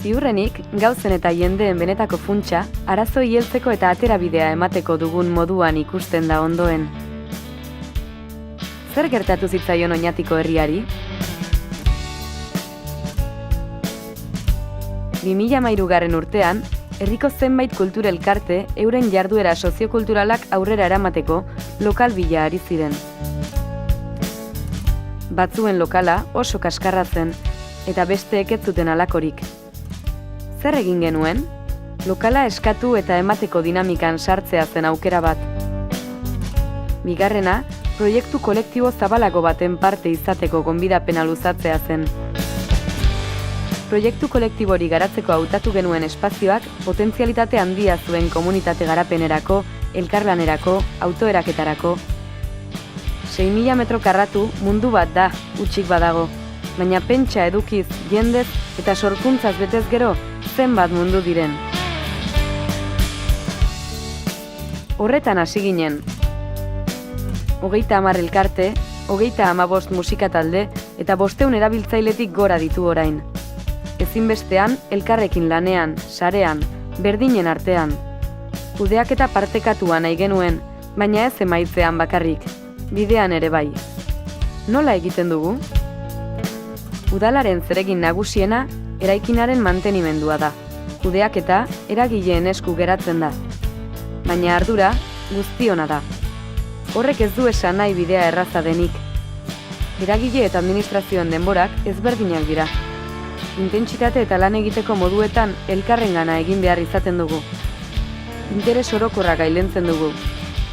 Ziurrenik, gauzen eta jendeen benetako funtsa, arazoi heltzeko eta aterabidea emateko dugun moduan ikusten da ondoen. Zer gertatu zitzaion Oñatiko herriari? 2013 urtean, herriko zenbait kultura elkarte euren jarduera soziokulturalak aurrera eramateko lokal bila ari ziren. Batzuen lokala oso kaskarra zen, eta besteek ez zuten halakorik. Zer egin genuen? Lokala eskatu eta emateko dinamikan sartzea zen aukera bat. Bigarrena, proiektu kolektibo zabalago baten parte izateko gonbidapena luzatzea zen. Proiektu kolektibori garatzeko hautatu genuen espazioak potentzialitate handia zuen komunitate garapenerako, elkarlanerako, autoeraketarako. 6.000 metro karratu mundu bat da, hutsik badago, baina pentsa edukiz, jendez eta sorkuntzaz betez gero, zenbat mundu diren. Horretan hasi ginen. 30 elkarte, 35 musika talde eta 500 erabiltzailetik gora ditu orain. Ezinbestean, elkarrekin lanean, sarean, berdinen artean. Kudeaketa partekatua nahi genuen, baina ez emaitzean bakarrik, bidean ere bai. Nola egiten dugu? Udalaren zeregin nagusiena, eraikinaren mantenimendua da. Kudeaketa eragileen esku geratzen da. Baina ardura guztiona da. Horrek ez du esan nahi bidea erraza denik. Eragile eta administrazioen denborak ezberdinak dira. Intentsitate eta lan egiteko moduetan elkarrengana egin behar izaten dugu. Interes orokorra gailentzen dugu.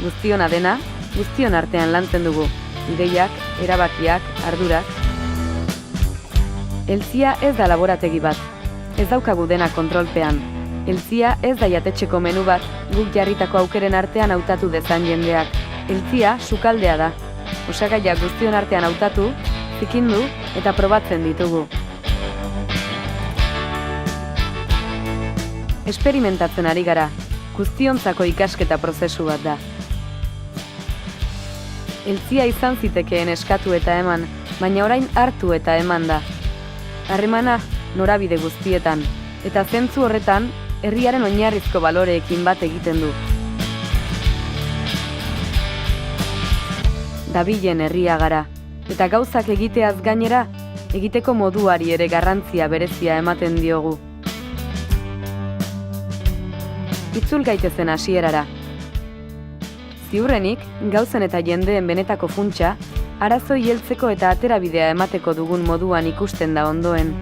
Guztiona dena, guztion artean lantzen dugu. Ideiak, erabakiak, ardurak. Eltzia ez da laborategi bat. Ez daukagu dena kontrolpean. Eltzia ez da jatetxeko menu bat, guk jarritako aukeren artean hautatu dezan jendeak. Eltzia sukaldea da. Osagaiak guztion artean hautatu, zikindu eta probatzen ditugu. Esperimentatzen ari gara, guztiontzako ikasketa prozesu bat da. Eltzia izan zitekeen eskatu eta eman, baina orain hartu eta eman da. Harremana norabide guztietan, eta zentzu horretan, herriaren oinarrizko baloreekin bat egiten du. Dabilen herria gara, eta gauzak egiteaz gainera, egiteko moduari ere garrantzia berezia ematen diogu. Itzul gaitezen hasierara. Ziurrenik, gauzen eta jendeen benetako funtsa, arazoi heltzeko eta aterabidea emateko dugun moduan ikusten da ondoen.